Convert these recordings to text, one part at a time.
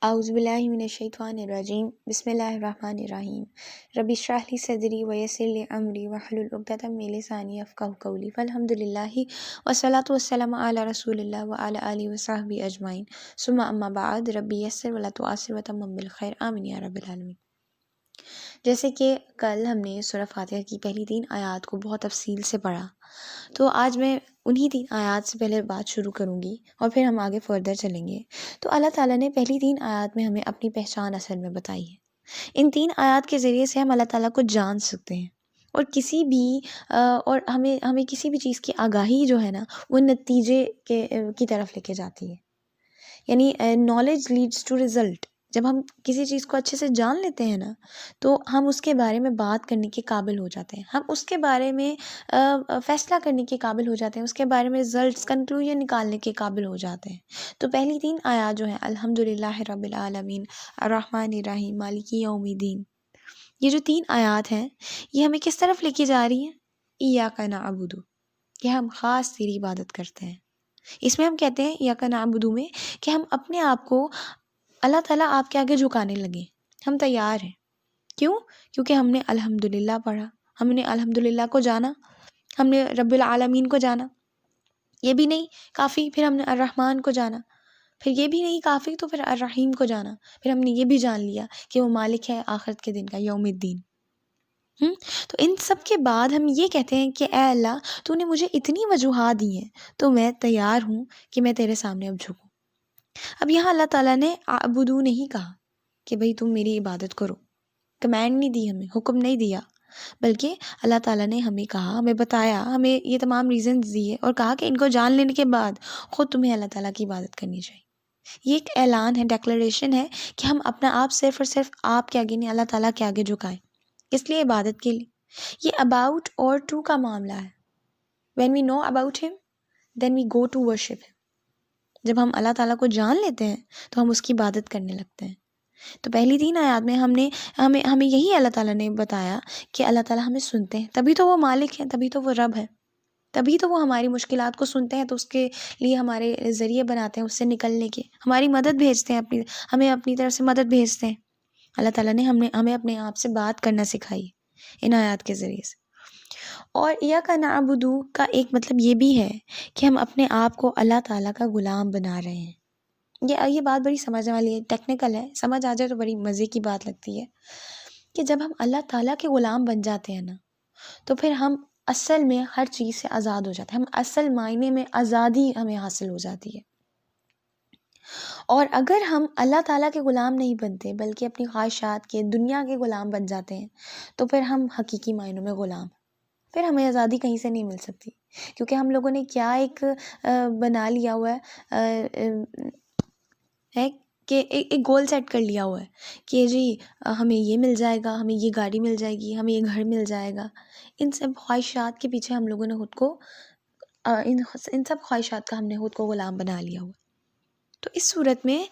اعوذ باللہ من الشیطان الرجیم بسم اللہ الرحمن الرحیم رب اشرح لی صدری ویسر لی امری واحلل عقدۃ من لسانی یفقہوا قولی فالحمد للہ والصلاۃ والسلام علی رسول اللہ وعلی آلہ وصحبہ اجمعین ثم اما بعد رب یسر ولا تعسر وتمم بالخیر آمین یا رب العالمین۔ جیسے کہ کل ہم نے سورہ فاتحہ کی پہلی 3 آیات کو بہت تفصیل سے پڑھا، تو آج میں انہی 3 آیات سے پہلے بات شروع کروں گی اور پھر ہم آگے فردر چلیں گے۔ تو اللہ تعالیٰ نے پہلی 3 آیات میں ہمیں اپنی پہچان اصل میں بتائی ہے۔ ان 3 آیات کے ذریعے سے ہم اللہ تعالیٰ کو جان سکتے ہیں، اور کسی بھی اور ہمیں کسی بھی چیز کی آگاہی جو ہے نا وہ نتیجے کی طرف لے کے جاتی ہے، یعنی نالج لیڈس ٹو ریزلٹ۔ جب ہم کسی چیز کو اچھے سے جان لیتے ہیں نا تو ہم اس کے بارے میں بات کرنے کے قابل ہو جاتے ہیں، ہم اس کے بارے میں فیصلہ کرنے کے قابل ہو جاتے ہیں، اس کے بارے میں رزلٹس کنکلوژن نکالنے کے قابل ہو جاتے ہیں۔ تو پہلی 3 آیات جو ہیں الحمدللہ رب العالمین الرحمن الرحیم مالک یوم الدین، یہ جو 3 آیات ہیں یہ ہمیں کس طرف لے کے جا رہی ہیں؟ ایاک نعبد، کہ ہم خاص تیری عبادت کرتے ہیں۔ اس میں ہم کہتے ہیں ایاک نعبد میں کہ ہم اپنے آپ کو اللہ تعالیٰ آپ کے آگے جھکانے لگے، ہم تیار ہیں۔ کیوں؟ کیونکہ ہم نے الحمدللہ پڑھا، ہم نے الحمدللہ کو جانا، ہم نے رب العالمین کو جانا۔ یہ بھی نہیں کافی، پھر ہم نے الرحمن کو جانا، پھر یہ بھی نہیں کافی تو پھر الرحیم کو جانا، پھر ہم نے یہ بھی جان لیا کہ وہ مالک ہے آخرت کے دن کا، یوم الدین۔ تو ان سب کے بعد ہم یہ کہتے ہیں کہ اے اللہ تو نے مجھے اتنی وجوہات دی ہیں تو میں تیار ہوں کہ میں تیرے سامنے اب جھکوں۔ اب یہاں اللہ تعالیٰ نے اعبدو نہیں کہا کہ بھئی تم میری عبادت کرو، کمینڈ نہیں دی، ہمیں حکم نہیں دیا، بلکہ اللہ تعالیٰ نے ہمیں کہا، ہمیں بتایا، ہمیں یہ تمام ریزنز دیے اور کہا کہ ان کو جان لینے کے بعد خود تمہیں اللہ تعالیٰ کی عبادت کرنی چاہیے۔ یہ ایک اعلان ہے، ڈیکلریشن ہے کہ ہم اپنا آپ صرف اور صرف آپ کے آگے نہیں، اللہ تعالیٰ کے آگے جھکائیں، اس لیے عبادت کے لیے۔ یہ اباؤٹ اور ٹو کا معاملہ ہے۔ when we know about him then we go to worship him۔ جب ہم اللہ تعالیٰ کو جان لیتے ہیں تو ہم اس کی عبادت کرنے لگتے ہیں۔ تو پہلی 3 آیات میں ہمیں یہی اللہ تعالیٰ نے بتایا کہ اللہ تعالیٰ ہمیں سنتے ہیں، تبھی تو وہ مالک ہیں، تبھی تو وہ رب ہے، تبھی تو وہ ہماری مشکلات کو سنتے ہیں، تو اس کے لیے ہمارے ذریعے بناتے ہیں اس سے نکلنے کے، ہماری مدد بھیجتے ہیں، ہمیں اپنی طرف سے مدد بھیجتے ہیں۔ اللہ تعالیٰ نے ہمیں اپنے آپ سے بات کرنا سکھائی ان آیات کے ذریعے سے۔ اور ایاک نعبد کا ایک مطلب یہ بھی ہے کہ ہم اپنے آپ کو اللہ تعالیٰ کا غلام بنا رہے ہیں۔ یہ بات بڑی سمجھنے والی ہے، ٹیکنیکل ہے، سمجھ آ جائے تو بڑی مزے کی بات لگتی ہے کہ جب ہم اللہ تعالیٰ کے غلام بن جاتے ہیں نا تو پھر ہم اصل میں ہر چیز سے آزاد ہو جاتے ہیں، ہم اصل معنی میں آزادی ہمیں حاصل ہو جاتی ہے۔ اور اگر ہم اللہ تعالیٰ کے غلام نہیں بنتے بلکہ اپنی خواہشات کے، دنیا کے غلام بن جاتے ہیں تو پھر ہم حقیقی معنوں میں غلام ہیں، پھر ہمیں آزادی کہیں سے نہیں مل سکتی، کیونکہ ہم لوگوں نے کیا ایک بنا لیا ہوا ہے کہ ایک گول سیٹ کر لیا ہوا ہے کہ جی ہمیں یہ مل جائے گا، ہمیں یہ گاڑی مل جائے گی، ہمیں یہ گھر مل جائے گا۔ ان سب خواہشات کے پیچھے ہم لوگوں نے خود کو ان سب خواہشات کا ہم نے خود کو غلام بنا لیا ہوا۔ تو اس صورت میں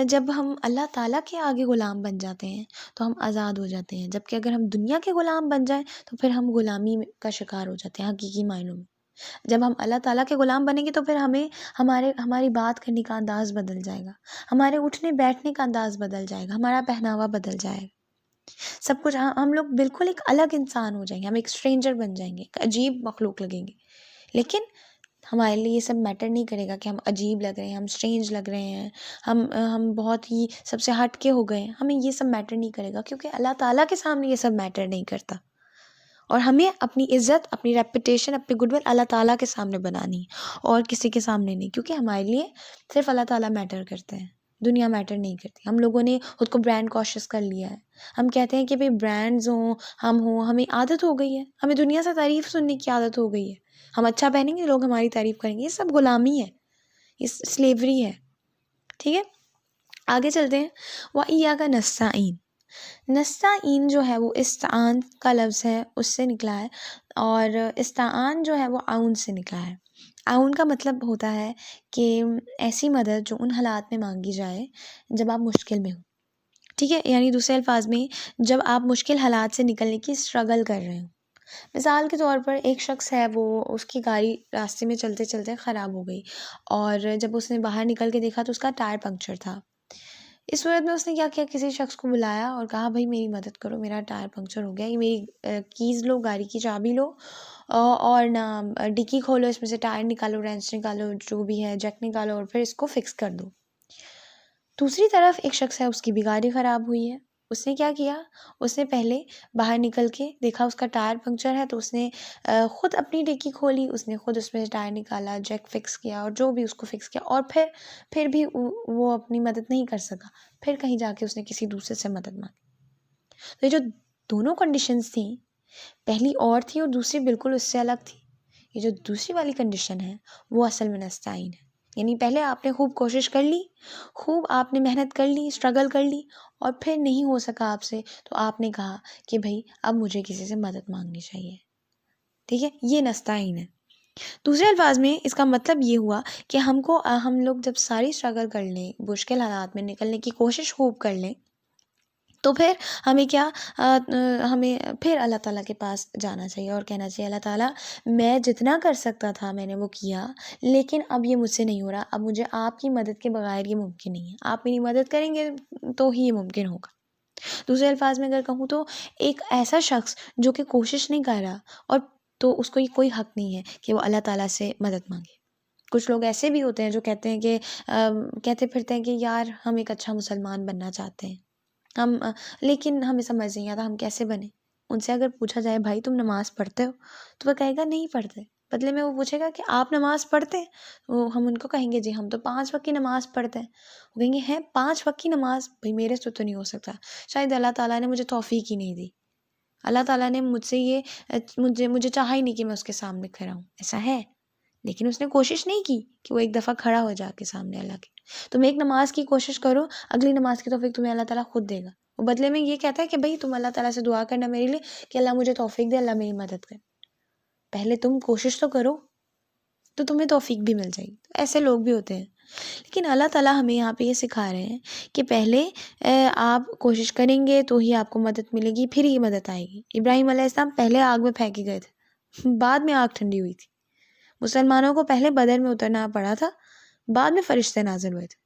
جب ہم اللہ تعالیٰ کے آگے غلام بن جاتے ہیں تو ہم آزاد ہو جاتے ہیں، جبکہ اگر ہم دنیا کے غلام بن جائیں تو پھر ہم غلامی کا شکار ہو جاتے ہیں حقیقی معنوں میں۔ جب ہم اللہ تعالیٰ کے غلام بنیں گے تو پھر ہماری بات کرنے کا انداز بدل جائے گا، ہمارے اٹھنے بیٹھنے کا انداز بدل جائے گا، ہمارا پہناوا بدل جائے گا، سب کچھ ہم لوگ بالکل ایک الگ انسان ہو جائیں گے، ہم ایک اسٹرینجر بن جائیں گے، ایک عجیب مخلوق لگیں گے۔ لیکن ہمارے لیے یہ سب میٹر نہیں کرے گا کہ ہم عجیب لگ رہے ہیں، ہم اسٹرینج لگ رہے ہیں، ہم بہت ہی سب سے ہٹ کے ہو گئے ہیں، ہمیں یہ سب میٹر نہیں کرے گا، کیونکہ اللہ تعالیٰ کے سامنے یہ سب میٹر نہیں کرتا۔ اور ہمیں اپنی عزت، اپنی ریپوٹیشن، اپنی گڈ ول اللہ تعالیٰ کے سامنے بنانی ہے اور کسی کے سامنے نہیں، کیونکہ ہمارے لیے صرف اللہ تعالیٰ میٹر کرتے ہیں، دنیا میٹر نہیں کرتی۔ ہم لوگوں نے خود کو برانڈ کاشس کر لیا ہے، ہم کہتے ہیں کہ بھئی برانڈز ہوں، ہمیں عادت ہو گئی ہے، ہمیں دنیا سے تعریف سننے کی عادت ہو گئی ہے، ہم اچھا پہنیں گے لوگ ہماری تعریف کریں گے، یہ سب غلامی ہے، یہ سلیوری ہے۔ ٹھیک ہے، آگے چلتے ہیں۔ وَإِيَّاكَ نَسْتَعِينُ، نستعین جو ہے وہ استعان کا لفظ ہے، اس سے نکلا ہے، اور استعان جو ہے وہ عون سے نکلا ہے۔ عون کا مطلب ہوتا ہے کہ ایسی مدد جو ان حالات میں مانگی جائے جب آپ مشکل میں ہوں۔ ٹھیک ہے، یعنی دوسرے الفاظ میں جب آپ مشکل حالات سے نکلنے کی اسٹرگل کر رہے ہوں۔ مثال کے طور پر ایک شخص ہے، وہ اس کی گاڑی راستے میں چلتے چلتے خراب ہو گئی، اور جب اس نے باہر نکل کے دیکھا تو اس کا ٹائر پنکچر تھا۔ اس صورت میں اس نے کیا کیا، کسی شخص کو بلایا اور کہا بھائی میری مدد کرو، میرا ٹائر پنکچر ہو گیا، یہ میری کیز لو، گاڑی کی چابی لو اور نہ ڈکی کھولو، اس میں سے ٹائر نکالو، رینچ نکالو، جو بھی ہے جیک نکالو اور پھر اس کو فکس کر دو۔ دوسری طرف ایک شخص ہے، اس کی بھی گاڑی خراب ہوئی ہے، اس نے کیا کیا، اس نے پہلے باہر نکل کے دیکھا اس کا ٹائر پنکچر ہے، تو اس نے خود اپنی ڈکی کھولی، اس نے خود اس میں سے ٹائر نکالا، جیک فکس کیا اور جو بھی اس کو فکس کیا، اور پھر بھی وہ اپنی مدد نہیں کر سکا، پھر کہیں جا کے اس نے کسی دوسرے سے مدد مانگی۔ تو یہ جو دونوں کنڈیشنز تھیں، پہلی اور تھی اور دوسری بالکل اس سے الگ تھی۔ یہ جو دوسری والی کنڈیشن ہے وہ اصل میں نستعین ہے، یعنی پہلے آپ نے خوب کوشش کر لی، خوب آپ نے محنت کر لی، اسٹرگل کر لی، اور پھر نہیں ہو سکا آپ سے، تو آپ نے کہا کہ بھائی اب مجھے کسی سے مدد مانگنی چاہیے، ٹھیک ہے، یہ نستعین ہے۔ دوسرے الفاظ میں اس کا مطلب یہ ہوا کہ ہم لوگ جب ساری اسٹرگل کر لیں، مشکل حالات میں نکلنے کی کوشش خوب کر لیں، تو پھر ہمیں کیا، ہمیں پھر اللہ تعالیٰ کے پاس جانا چاہیے اور کہنا چاہیے اللہ تعالیٰ میں جتنا کر سکتا تھا میں نے وہ کیا، لیکن اب یہ مجھ سے نہیں ہو رہا، اب مجھے آپ کی مدد کے بغیر یہ ممکن نہیں ہے، آپ میری مدد کریں گے تو ہی یہ ممکن ہوگا۔ دوسرے الفاظ میں اگر کہوں تو ایک ایسا شخص جو کہ کوشش نہیں کر رہا، اور تو اس کو یہ کوئی حق نہیں ہے کہ وہ اللہ تعالیٰ سے مدد مانگے۔ کچھ لوگ ایسے بھی ہوتے ہیں جو کہتے ہیں کہ کہتے پھرتے ہیں کہ یار ہم ایک اچھا مسلمان بننا چاہتے ہیں، لیکن ہمیں سمجھ نہیں آتا ہم کیسے بنے۔ ان سے اگر پوچھا جائے بھائی تم نماز پڑھتے ہو، تو وہ کہے گا نہیں پڑھتے، بدلے میں وہ پوچھے گا کہ آپ نماز پڑھتے ہیں، ہم ان کو کہیں گے جی ہم تو 5 وقت کی نماز پڑھتے ہیں، وہ کہیں گے ہیں 5 وقت کی نماز، بھائی میرے سے تو نہیں ہو سکتا، شاید اللہ تعالیٰ نے مجھے توفیق ہی نہیں دی، اللہ تعالیٰ نے مجھ سے مجھے چاہا ہی نہیں کہ میں اس کے سامنے کھڑا ہوں، ایسا ہے، لیکن اس نے کوشش نہیں کی کہ وہ ایک دفعہ کھڑا ہو جا کے سامنے اللہ کے۔ تم ایک نماز کی کوشش کرو، اگلی نماز کی توفیق تمہیں اللہ تعالیٰ خود دے گا، وہ بدلے میں یہ کہتا ہے کہ بھائی تم اللہ تعالیٰ سے دعا کرنا میرے لیے کہ اللہ مجھے توفیق دے، اللہ میری مدد کرے، پہلے تم کوشش تو کرو تو تمہیں توفیق بھی مل جائے گی۔ ایسے لوگ بھی ہوتے ہیں، لیکن اللہ تعالیٰ ہمیں یہاں پہ یہ سکھا رہے ہیں کہ پہلے آپ کوشش کریں گے تو ہی آپ کو مدد ملے گی، پھر ہی مدد آئے گی۔ ابراہیم علیہ السلام پہلے آگ میں پھینکے گئے تھے، بعد میں آگ ٹھنڈی ہوئی تھی۔ مسلمانوں کو پہلے بدر میں اترنا پڑا تھا، بعد میں فرشتے نازل ہوئے تھے۔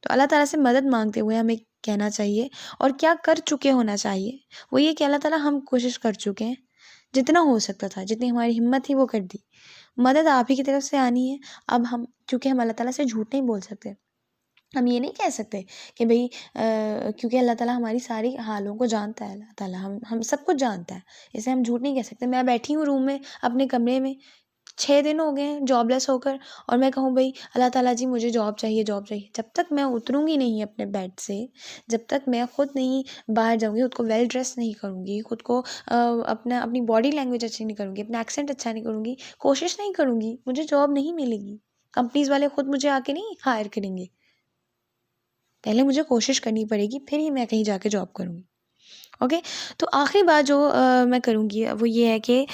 تو اللہ تعالیٰ سے مدد مانگتے ہوئے ہمیں کہنا چاہیے اور کیا کر چکے ہونا چاہیے، وہ یہ کہ اللہ تعالیٰ ہم کوشش کر چکے ہیں، جتنا ہو سکتا تھا، جتنی ہماری ہمت تھی وہ کر دی، مدد آپ ہی کی طرف سے آنی ہے۔ اب چونکہ ہم اللہ تعالیٰ سے جھوٹ نہیں بول سکتے، ہم یہ نہیں کہہ سکتے کہ بھئی کیونکہ اللہ تعالیٰ ہماری ساری حالوں کو جانتا ہے، اللہ تعالیٰ ہم سب کچھ جانتا ہے، اسے ہم جھوٹ نہیں کہہ سکتے۔ میں بیٹھی ہوں روم میں اپنے کمرے میں، 6 دن ہو گئے ہیں جاب لیس ہو کر، اور میں کہوں بھئی اللہ تعالیٰ جی مجھے جاب چاہیے، جاب چاہیے، جب تک میں اتروں گی نہیں اپنے بیڈ سے، جب تک میں خود نہیں باہر جاؤں گی، خود کو ویل ڈریس نہیں کروں گی، خود کو اپنی باڈی لینگویج اچھی نہیں کروں گی، اپنا ایکسنٹ اچھا نہیں کروں گی، کوشش نہیں کروں گی، مجھے جاب نہیں ملے گی، کمپنیز والے خود مجھے آ کے نہیں ہائر کریں گے، پہلے مجھے کوشش کرنی پڑے گی، پھر ہی میں کہیں جا کے جاب کروں گی۔ اوکے، تو آخری بات جو میں کروں گی وہ یہ ہے کہ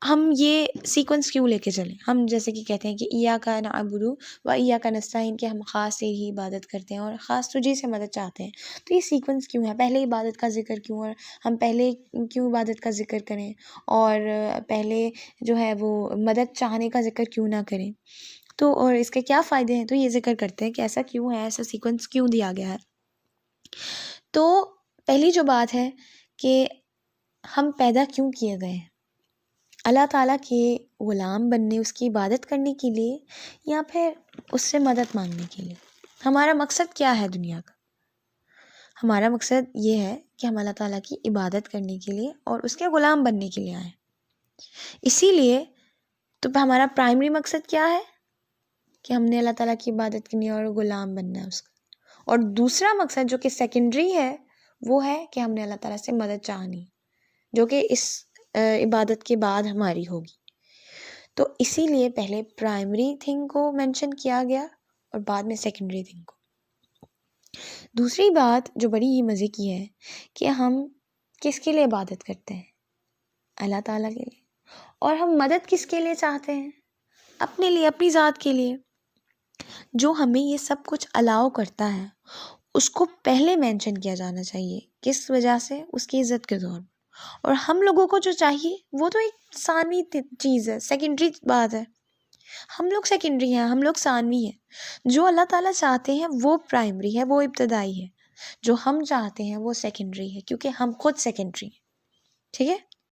ہم یہ سیکوینس کیوں لے کے چلیں، ہم جیسے کہ کہتے ہیں کہ ایاک نعبد و ایاک نستعین، کہ ہم خاص سے ہی عبادت کرتے ہیں اور خاص تجھی سے مدد چاہتے ہیں، تو یہ سیکوینس کیوں ہے، پہلے عبادت کا ذکر کیوں، اور ہم پہلے کیوں عبادت کا ذکر کریں اور پہلے جو ہے وہ مدد چاہنے کا ذکر کیوں نہ کریں، تو اور اس کے کیا فائدے ہیں، تو یہ ذکر کرتے ہیں کہ ایسا کیوں ہے، ایسا سیکوینس کیوں دیا گیا ہے۔ تو پہلی جو بات ہے کہ ہم پیدا کیوں کیے گئے ہیں، اللہ تعالیٰ کے غلام بننے، اس کی عبادت کرنے کے لیے، یا پھر اس سے مدد مانگنے کے لیے؟ ہمارا مقصد کیا ہے دنیا کا؟ ہمارا مقصد یہ ہے کہ ہم اللہ تعالیٰ کی عبادت کرنے کے لیے اور اس کے غلام بننے کے لیے آئیں۔ اسی لیے تو ہمارا پرائمری مقصد کیا ہے کہ ہم نے اللہ تعالیٰ کی عبادت کرنی ہے اور غلام بننا ہے اس کا، اور دوسرا مقصد جو کہ سیکنڈری ہے وہ ہے کہ ہم نے اللہ تعالیٰ سے مدد چاہنی، جو کہ اس عبادت کے بعد ہماری ہوگی۔ تو اسی لیے پہلے پرائمری تھنگ کو مینشن کیا گیا اور بعد میں سیکنڈری تھنگ کو۔ دوسری بات جو بڑی ہی مزے کی ہے کہ ہم کس کے لیے عبادت کرتے ہیں، اللہ تعالیٰ کے لیے، اور ہم مدد کس کے لیے چاہتے ہیں، اپنے لیے، اپنی ذات کے لیے۔ جو ہمیں یہ سب کچھ الاؤ کرتا ہے اس کو پہلے مینشن کیا جانا چاہیے، کس وجہ سے، اس کی عزت کے طور پر، اور ہم لوگوں کو جو چاہیے وہ تو ایک ثانوی چیز ہے، سیکنڈری بات ہے۔ ہم لوگ سیکنڈری ہیں، ہم لوگ ثانوی ہیں۔ جو اللہ تعالیٰ چاہتے ہیں وہ پرائمری ہے، وہ ابتدائی ہے، جو ہم چاہتے ہیں وہ سیکنڈری ہے، کیونکہ ہم خود سیکنڈری ہیں، ٹھیک ہے۔